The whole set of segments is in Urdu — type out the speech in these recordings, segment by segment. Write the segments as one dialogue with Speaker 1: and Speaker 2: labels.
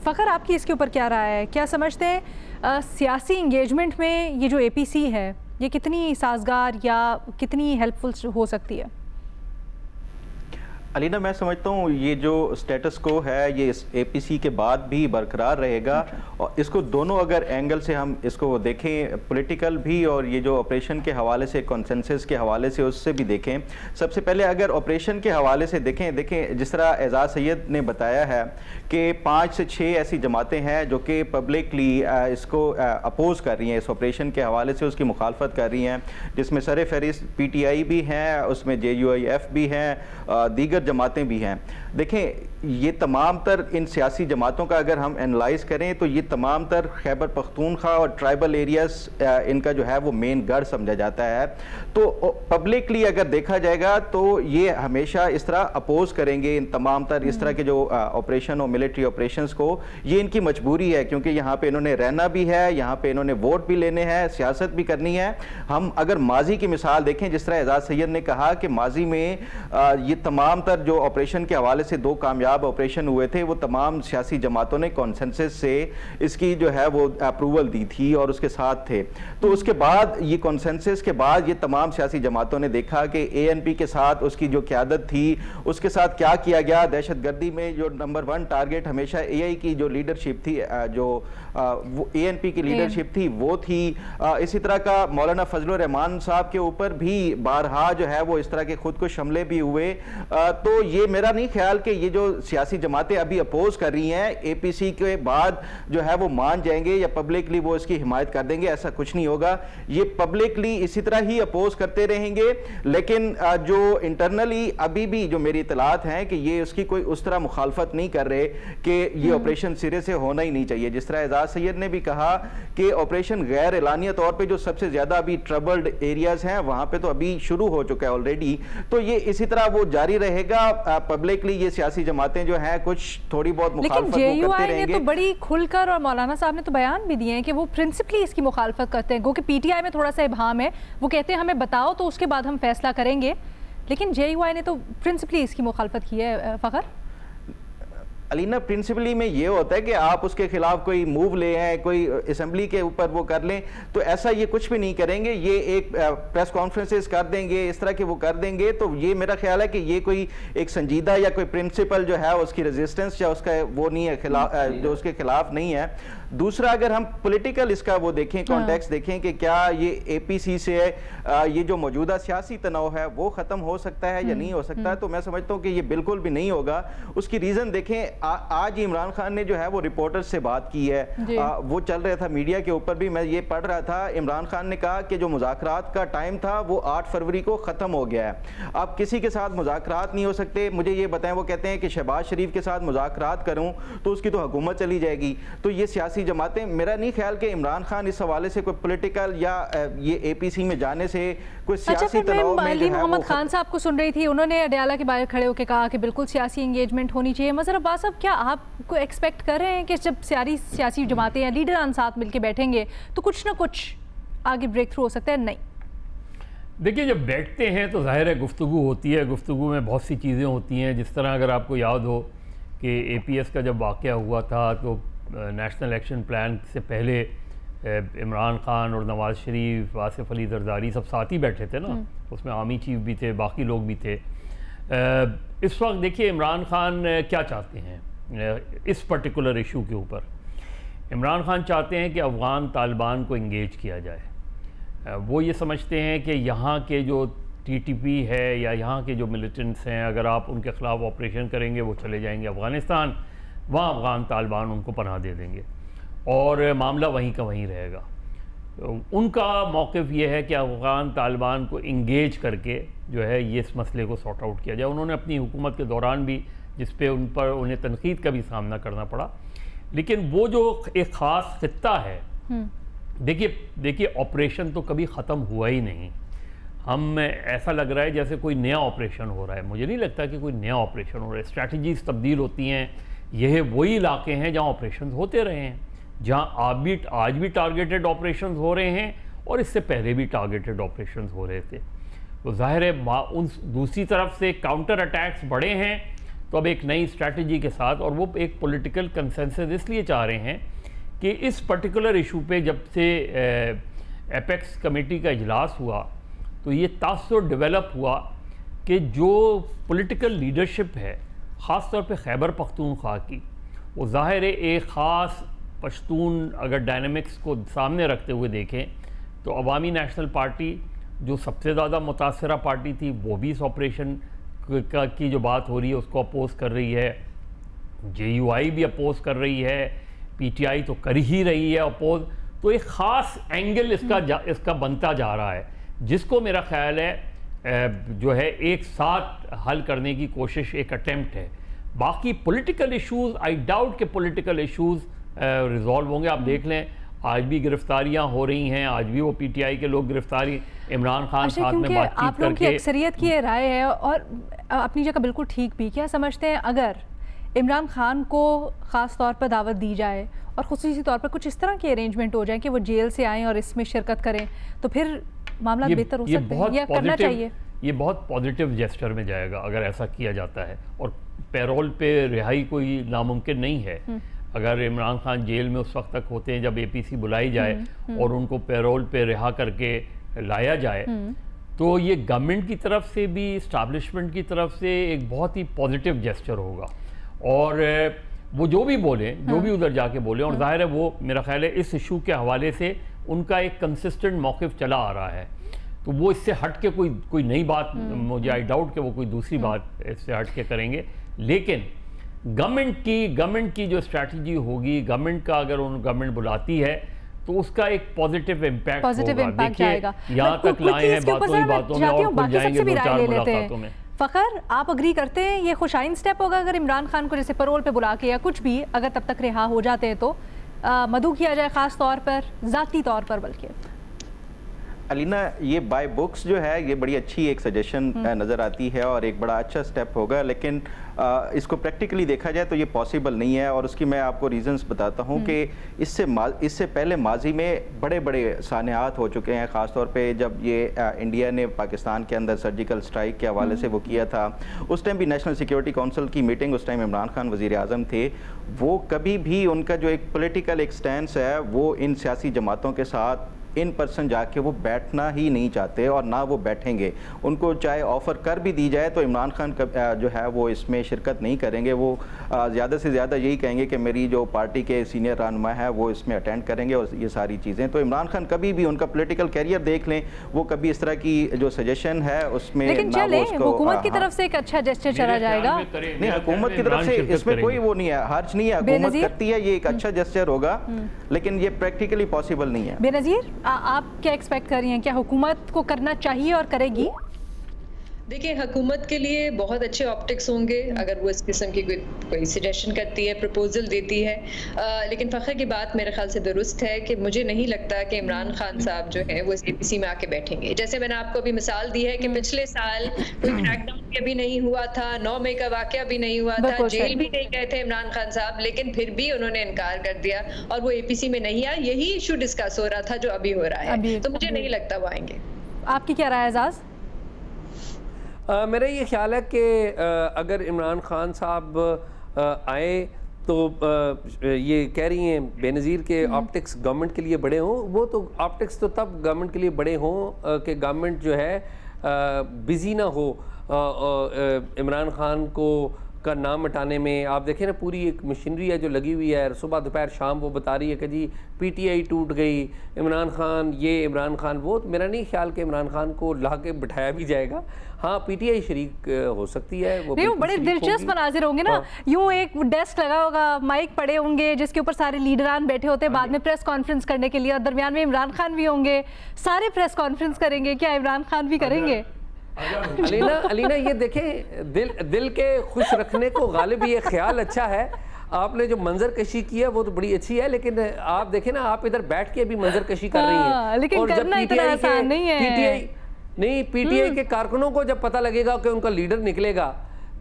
Speaker 1: فخر آپ کی اس کے اوپر کیا رائے ہے؟ کیا سمجھتے ہیں سیاسی انگیجمنٹ میں یہ جو اے پی سی ہے یہ کتنی سازگار یا کتنی ہیلپ فل ہو سکتی ہے؟
Speaker 2: علینا میں سمجھتا ہوں یہ جو سٹیٹس کو ہے یہ اے پی سی کے بعد بھی برقرار رہے گا، اور اس کو دونوں اگر اینگل سے ہم اس کو دیکھیں، پولیٹیکل بھی اور یہ جو آپریشن کے حوالے سے کنسنسس کے حوالے سے اس سے بھی دیکھیں۔ سب سے پہلے اگر آپریشن کے حوالے سے دیکھیں جس طرح اعزاز سید نے بتایا ہے کہ 5 سے 6 ایسی جماعتیں ہیں جو کہ پبلکلی اس کو اپوز کر رہی ہیں، اس آپریشن کے حوالے سے اس کی مخالفت کر رہی ہیں، جس میں سر فہرست پی ٹی آئی بھی ہیں، اس میں جے یو آئی ایف بھی ہیں، دیگر جماعتیں بھی ہیں۔ دیکھیں یہ تمام تر ان سیاسی جماعتوں کا اگر ہم انالائز کریں تو یہ تمام تر خیبر پختونخوا اور ٹرائبل ایریاز ان کا جو ہے وہ مین گڑھ سمجھا جاتا ہے۔ تو پبلکلی اگر دیکھا جائے گا تو یہ ہمیشہ اس طرح اپوز کریں گے ان تمام تر اس طرح کے جو آپریشن اور ملٹری آپریشنز کو۔ یہ ان کی مجبوری ہے کیونکہ یہاں پہ انہوں نے رہنا بھی ہے، یہاں پہ انہوں نے ووٹ بھی لینے ہیں، سیاست بھی کرنی ہے۔ ہم اگر ماضی کی مثال دیکھیں، جس طرح اعزاز سید نے کہا کہ ماضی میں یہ تمام تر جو آپریشن کے حوالے سے 2 کامیاب آپریشن ہوئے تھے، وہ تمام سیاسی جماعتوں نے کنسنسس سے اس کی جو ہے وہ اپروول دی تھی اور اس کے ساتھ تھے۔ تو اس کے بعد یہ کنسنسس کے بعد یہ تمام سیاسی جماعتوں نے دیکھا کہ اے این پی کے ساتھ اس کی جو قیادت تھی اس کے ساتھ کیا کیا گیا۔ دہشت گردی میں جو نمبر 1 ٹارگٹ ہمیشہ اے آئی کی جو لیڈرشپ تھی، جو اے این پی کی لیڈرشپ تھی وہ تھی۔ اسی طرح کا مولانا فضل الرحمان صاحب کے اوپر بھی بارہا جو ہے وہ اس طرح کے خود کو حملے بھی ہوئے۔ تو یہ میرا نہیں خیال کہ یہ جو سیاسی جماعتیں ابھی اپوز کر رہی ہیں اے پی سی کے بعد جو ہے وہ مان جائیں گے یا پبلکلی وہ اس کی حمایت کر دیں گے، ایسا کچھ نہیں ہوگا۔ یہ پبلکلی اسی طرح ہی اپوز کرتے رہیں گے، لیکن جو انٹرنلی ابھی بھی جو میری اطلاعات ہیں کہ یہ اس کی کوئی اس طرح مخالفت نہیں کر رہے کہ یہ آپریشن سرے سے ہونا ہی نہیں چاہیے۔ جس طرح اعزاز سید نے بھی کہا کہ آپریشن غیر اعلانیہ طور پہ جو سب سے زیادہ ابھی ٹربلڈ ایریاز ہیں وہاں پہ تو ابھی شروع ہو چکا ہے آلریڈی، تو یہ اسی طرح وہ جاری رہے گا۔ پبلکلی یہ سیاسی جماعتیں جو ہیں کچھ تھوڑی بہت مخالفت کرتے رہیں گے۔
Speaker 1: لیکن جے یو آئی نے تو بڑی کھل کر، اور مولانا صاحب نے تو بیان بھی دیے ہیں کہ وہ پرنسپلی اس کی مخالفت کرتے ہیں، گو کہ پی ٹی آئی میں تھوڑا سا ابہام ہے، وہ کہتے ہیں ہمیں بتاؤ تو اس کے بعد ہم فیصلہ کریں گے، لیکن جے یو آئی نے تو پرنسپلی اس کی مخالفت کی ہے۔ فخر
Speaker 2: علینا پرنسپلی میں یہ ہوتا ہے کہ آپ اس کے خلاف کوئی موو لے ہیں، کوئی اسمبلی کے اوپر وہ کر لیں، تو ایسا یہ کچھ بھی نہیں کریں گے۔ یہ ایک پریس کانفرنسز کر دیں گے، اس طرح کے وہ کر دیں گے، تو یہ میرا خیال ہے کہ یہ کوئی ایک سنجیدہ یا کوئی پرنسپل جو ہے اس کی ریزسٹنس یا اس کا وہ نہیں ہے، جو اس کے خلاف نہیں ہے۔ دوسرا اگر ہم پولیٹیکل اس کا وہ دیکھیں، کانٹیکس دیکھیں کہ کیا یہ اے پی سی سے یہ جو موجودہ سیاسی تناؤ ہے وہ ختم ہو سکتا ہے یا نہیں ہو سکتا ہے، تو میں سمجھتا ہوں کہ یہ بالکل بھی نہیں ہوگا۔ اس کی ریزن دیکھیں، آج عمران خان نے جو ہے وہ رپورٹر سے بات کی ہے، وہ چل رہا تھا میڈیا کے اوپر بھی، میں یہ پڑھ رہا تھا، عمران خان نے کہا کہ جو مذاکرات کا ٹائم تھا وہ 8 فروری کو ختم ہو گیا ہے، اب کسی کے ساتھ مذاکرات نہیں ہو سکتے۔ مجھے یہ بتائیں، وہ کہتے ہیں کہ شہباز شریف کے ساتھ مذاکرات کروں تو اس کی تو حکومت چلی جائے گی۔ تو یہ سیاسی جماعتیں، میرا نہیں خیال کہ عمران خان اس حوالے سے کوئی پولیٹیکل یا یہ اے پی سی میں جانے سے کوئی سیاسی تناؤ میں جو ہے۔
Speaker 1: محمد خان صاحب کو سن رہی تھی، انہوں نے اڈیالہ کے باہر کھڑے ہو کے کہا کہ بالکل سیاسی انگیجمنٹ ہونی چاہیے۔ مظہر عباس صاحب، کیا آپ کو ایکسپیکٹ کر رہے ہیں کہ جب سیاسی جماعتیں یا لیڈران ساتھ مل کے بیٹھیں گے تو کچھ نہ کچھ آگے بریک تھرو ہو سکتا ہے؟ نہیں،
Speaker 3: دیکھیے جب بیٹھتے ہیں تو ظاہر ہے گفتگو ہوتی ہے، گفتگو میں بہت سی چیزیں ہوتی ہیں۔ جس طرح اگر آپ کو یاد ہو کہ اے پی ایس کا جب واقعہ ہوا تھا تو نیشنل ایکشن پلان سے پہلے عمران خان اور نواز شریف، آصف علی زرداری سب ساتھ ہی بیٹھے تھے نا، اس میں آرمی چیف بھی تھے، باقی لوگ بھی تھے۔ اس وقت دیکھیے عمران خان کیا چاہتے ہیں اس پرٹیکولر ایشو کے اوپر۔ عمران خان چاہتے ہیں کہ افغان طالبان کو انگیج کیا جائے۔ وہ یہ سمجھتے ہیں کہ یہاں کے جو ٹی ٹی پی ہے یا یہاں کے جو ملیٹنٹس ہیں، اگر آپ ان کے خلاف آپریشن کریں گے وہ چلے جائیں گے افغانستان، وہاں افغان طالبان ان کو پناہ دے دیں گے اور معاملہ وہیں کا وہیں رہے گا۔ ان کا موقف یہ ہے کہ افغان طالبان کو انگیج کر کے جو ہے یہ اس مسئلے کو سارٹ آؤٹ کیا جائے۔ انہوں نے اپنی حکومت کے دوران بھی، جس پہ ان پر انہیں تنقید کا بھی سامنا کرنا پڑا، لیکن وہ جو ایک خاص خطہ ہے، دیکھیے آپریشن تو کبھی ختم ہوا ہی نہیں۔ ہم ایسا لگ رہا ہے جیسے کوئی نیا آپریشن ہو رہا ہے، مجھے نہیں لگتا کہ کوئی نیا آپریشن ہو رہا ہے۔ اسٹریٹجیز تبدیل ہوتی ہیں، یہ وہی علاقے ہیں جہاں آپریشنز ہوتے رہے ہیں، جہاں آج بھی ٹارگیٹڈ آپریشنز ہو رہے ہیں اور اس سے پہلے بھی ٹارگیٹڈ آپریشنز ہو رہے تھے۔ تو ظاہر ہے دوسری طرف سے کاؤنٹر اٹیکس بڑے ہیں، تو اب ایک نئی اسٹریٹجی کے ساتھ، اور وہ ایک پولیٹیکل کنسنسس اس لیے چاہ رہے ہیں کہ اس پرٹیکولر ایشو پہ جب سے ایپیکس کمیٹی کا اجلاس ہوا تو یہ تاثر ڈیولپ ہوا کہ جو پولیٹیکل لیڈرشپ ہے خاص طور پہ خیبر پختونخوا کی، وہ ظاہر ہے ایک خاص پشتون اگر ڈائنامکس کو سامنے رکھتے ہوئے دیکھیں تو عوامی نیشنل پارٹی جو سب سے زیادہ متاثرہ پارٹی تھی وہ بھی اس آپریشن کی جو بات ہو رہی ہے اس کو اپوز کر رہی ہے، جے یو آئی بھی اپوز کر رہی ہے، پی ٹی آئی تو کر ہی رہی ہے اپوز. تو ایک خاص اینگل اس کا بنتا جا رہا ہے جس کو میرا خیال ہے جو ہے ایک ساتھ حل کرنے کی کوشش، ایک اٹیمپٹ ہے. باقی پولیٹیکل ایشوز آئی ڈاؤٹ کہ پولیٹیکل ایشوز ریزالو ہوں گے. آپ دیکھ لیں آج بھی گرفتاریاں ہو رہی ہیں، آج بھی وہ پی ٹی آئی کے لوگ گرفتاری عمران خان ساتھ میں بات چیت کر کے.
Speaker 1: آپ لوگوں کی اکثریت کی یہ رائے ہے اور اپنی جگہ بالکل ٹھیک بھی. کیا سمجھتے ہیں اگر عمران خان کو خاص طور پر دعوت دی جائے اور خصوصی طور پر کچھ اس طرح کے ارینجمنٹ ہو جائیں کہ وہ جیل سے آئیں اور اس میں شرکت کریں تو پھر معاملات بہتر ہو سکتے ہیں یا کرنا چاہیے؟
Speaker 3: یہ بہت پازیٹیو جیسچر میں جائے گا اگر ایسا کیا جاتا ہے، اور پیرول پہ رہائی کوئی ناممکن نہیں ہے. اگر عمران خان جیل میں اس وقت تک ہوتے ہیں جب اے پی سی بلائی جائے اور ان کو پیرول پہ رہا کر کے لایا جائے تو یہ گورنمنٹ کی طرف سے بھی اسٹیبلشمنٹ کی طرف سے ایک بہت ہی پازیٹیو جیسچر ہوگا. اور وہ جو بھی بولیں، جو بھی ادھر جا کے بولیں، اور ظاہر ہے وہ میرا خیال ہے اس ایشو کے حوالے سے ان کا ایک کنسسٹنٹ موقف چلا آ رہا ہے، تو وہ اس سے ہٹ کے کوئی نئی بات مجھے آئی ڈاؤٹ کہ وہ کوئی دوسری بات اس سے ہٹ کے کریں گے. لیکن گورنمنٹ کی جو اسٹریٹجی ہوگی، گورنمنٹ کا اگر گورنمنٹ بلاتی ہے تو اس کا ایک پازیٹیو امپیکٹ ہوگا. دیکھیے یہاں تک لائے ہیں باتوں میں اور کھل جائیں گے 2-4 ملاقاتوں میں.
Speaker 1: فخر، آپ اگری کرتے ہیں یہ خوش آئند سٹیپ ہوگا اگر عمران خان کو جیسے پیرول پہ بلا کے یا کچھ بھی اگر تب تک رہا ہو جاتے ہیں تو مدعو کیا جائے خاص طور پر ذاتی طور پر؟ بلکہ
Speaker 2: علینا یہ بائی بکس جو ہے یہ بڑی اچھی ایک سجیشن نظر آتی ہے اور ایک بڑا اچھا سٹیپ ہوگا، لیکن اس کو پریکٹیکلی دیکھا جائے تو یہ پاسبل نہیں ہے. اور اس کی میں آپ کو ریزنز بتاتا ہوں کہ اس سے پہلے ماضی میں بڑے بڑے سانحات ہو چکے ہیں، خاص طور پہ جب یہ انڈیا نے پاکستان کے اندر سرجیکل سٹرائک کے حوالے سے وہ کیا تھا. اس ٹائم بھی نیشنل سیکیورٹی کونسل کی میٹنگ، اس ٹائم عمران خان وزیر اعظم تھے، وہ کبھی بھی ان کا جو ایک پولیٹیکل ایک سٹینس ہے وہ ان سیاسی جماعتوں کے ساتھ ان پرسن جا کے وہ بیٹھنا ہی نہیں چاہتے اور نہ وہ بیٹھیں گے. ان کو چاہے آفر کر بھی دی جائے تو عمران خان جو ہے وہ اس میں شرکت نہیں کریں گے. وہ زیادہ سے زیادہ یہی کہیں گے کہ میری جو پارٹی کے سینئر رہنما ہے وہ اس میں اٹینڈ کریں گے اور یہ ساری چیزیں. تو عمران خان کبھی بھی ان کا پولیٹیکل کیریئر دیکھ لیں، وہ کبھی اس طرح کی جو سجیشن ہے اس میں
Speaker 1: لیکن چلیں حکومت کی طرف سے ایک اچھا جسچر چلا جائے گا.
Speaker 2: نہیں، حکومت کی طرف سے اس میں کوئی وہ نہیں ہے، حرج نہیں ہے، حکومت کرتی ہے، یہ ایک اچھا جسچر ہوگا، لیکن یہ پریکٹیکلی پاسبل نہیں ہے.
Speaker 1: بے نظیر، آپ کیا ایکسپیکٹ کر رہی ہیں؟ کیا حکومت کو کرنا چاہیے اور کرے گی؟
Speaker 4: دیکھیں، حکومت کے لیے بہت اچھے آپٹکس ہوں گے اگر وہ اس قسم کی کوئی سجیشن کرتی ہے، پروپوزل دیتی ہے. لیکن فخر کی بات میرے خیال سے درست ہے کہ مجھے نہیں لگتا کہ عمران خان صاحب جو ہیں وہ اس اے پی سی میں آ کے بیٹھیں گے. جیسے میں نے آپ کو ابھی مثال دی ہے کہ پچھلے سال کوئی کریک ڈاؤن بھی ابھی نہیں ہوا تھا، 9 مئی کا واقعہ بھی نہیں ہوا تھا، جیل بھی نہیں گئے تھے عمران خان صاحب، لیکن پھر بھی انہوں نے انکار کر دیا اور وہ اے پی سی میں نہیں آیا. یہی ایشو ڈسکس ہو رہا تھا جو ابھی ہو رہا ہے، تو مجھے نہیں لگتا وہ آئیں گے.
Speaker 1: آپ کی کیا رائے اعزاز؟
Speaker 5: میرا یہ خیال ہے کہ اگر عمران خان صاحب آئیں تو یہ کہہ رہی ہیں بے نظیر کے آپٹکس گورنمنٹ کے لیے بڑے ہوں، وہ تو آپٹکس تو تب گورنمنٹ کے لیے بڑے ہوں کہ گورنمنٹ جو ہے بزی نہ ہو عمران خان کو کا نام مٹانے میں. آپ دیکھیں نا پوری ایک مشینری ہے جو لگی ہوئی ہے، صبح دوپہر شام وہ بتا رہی ہے کہ جی پی ٹی آئی ٹوٹ گئی، عمران خان یہ، عمران خان وہ. میرا نہیں خیال کہ عمران خان کو لا کے بٹھایا بھی جائے گا. ہاں پی ٹی آئی شریک ہو سکتی ہے، وہ
Speaker 1: بڑے دلچسپ مناظر ہوں گے نا. یوں ایک ڈیسک لگا ہوگا، مائک پڑے ہوں گے جس کے اوپر سارے لیڈران بیٹھے ہوتے ہیں بعد میں پریس کانفرنس کرنے کے لیے، اور درمیان میں عمران خان بھی ہوں گے. سارے پریس کانفرنس کریں گے، کیا عمران خان بھی کریں گے؟
Speaker 5: علینا یہ دیکھیں، دل کے خوش رکھنے کو غالب یہ خیال اچھا ہے. آپ نے جو منظر کشی کی ہے وہ تو بڑی اچھی ہے، لیکن آپ دیکھیں نا آپ ادھر بیٹھ کے بھی منظر کشی کر رہی ہیں.
Speaker 1: لیکن کرنا اتنا آسان نہیں ہے.
Speaker 5: پی ٹی آئی کے کارکنوں کو جب پتہ لگے گا کہ ان کا لیڈر نکلے گا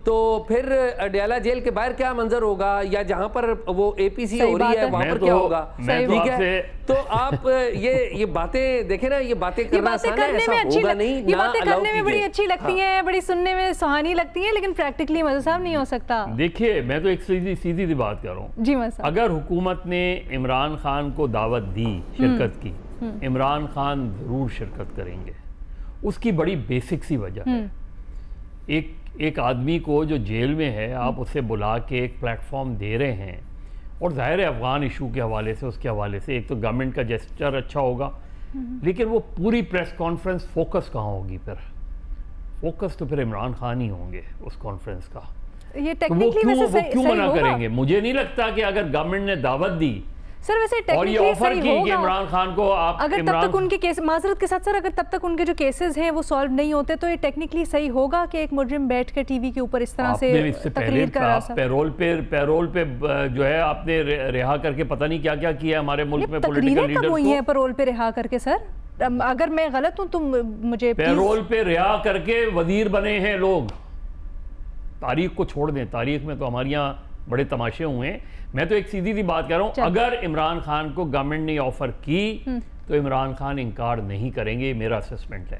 Speaker 5: تو پھر اڈیالہ جیل کے باہر کیا منظر ہوگا یا جہاں پر وہ اے پی سی ہو رہی ہے وہاں پر کیا ہوگا؟ ٹھیک ہے، تو آپ یہ باتیں دیکھیں نا، یہ باتیں کرنا آسان ہے، ایسا ہوگا نہیں،
Speaker 1: یہ باتیں کرنے میں بڑی اچھی لگتی ہیں، بڑی سننے میں سہانی لگتی ہیں، لیکن پریکٹیکلی مزہ صاحب نہیں ہو سکتا۔
Speaker 3: دیکھیے میں تو ایک سیدھی سی بات کر رہا ہوں
Speaker 1: جی مزہ، اگر
Speaker 3: حکومت نے عمران خان کو دعوت دی شرکت کی، عمران خان ضرور شرکت کریں گے۔ اس کی بڑی بیسک سی وجہ ہے، ایک آدمی کو جو جیل میں ہے آپ اسے بلا کے ایک پلیٹ فارم دے رہے ہیں، اور ظاہر ہے افغان ایشو کے حوالے سے، اس کے حوالے سے ایک تو گورنمنٹ کا جیسچر اچھا ہوگا، لیکن وہ پوری پریس کانفرنس فوکس کہاں ہوگی؟ پھر فوکس تو پھر عمران خان ہی ہوں گے اس کانفرنس کا۔ وہ کیوں منع کریں گے؟ مجھے نہیں لگتا کہ اگر گورنمنٹ نے دعوت دی
Speaker 1: سر ویسے
Speaker 3: اور یہ آفر کی کہ عمران خان کو آپ،
Speaker 1: اگر تب تک ان کے کیس، معذرت کے ساتھ سر، اگر تب تک ان کے جو کیسز ہیں وہ سالو نہیں ہوتے تو یہ ٹیکنیکلی صحیح ہوگا کہ ایک مجرم بیٹھ کے ٹی وی کے اوپر اس طرح سے تقریر کر رہا ہے؟
Speaker 3: پیرول پہ جو ہے آپ نے رہا کر کے پتہ نہیں کیا کیا کیا ہمارے ملک میں پولیٹیکل لیڈرز کو۔
Speaker 1: تقریریں کب ہوئی ہیں پیرول پہ رہا کر کے سر؟ اگر میں غلط ہوں تو مجھے
Speaker 3: پیرول پہ رہا کر کے وزیر بنے ہیں لوگ۔ تاریخ کو چھوڑ دیں، تاریخ میں تو ہمارے یہاں بڑے تماشے ہوئے ہیں۔ میں تو ایک سیدھی سی بات کہہ رہا ہوں، اگر عمران خان کو گورنمنٹ نے آفر کی تو عمران خان انکار نہیں کریں گے، میرا اسسمنٹ ہے۔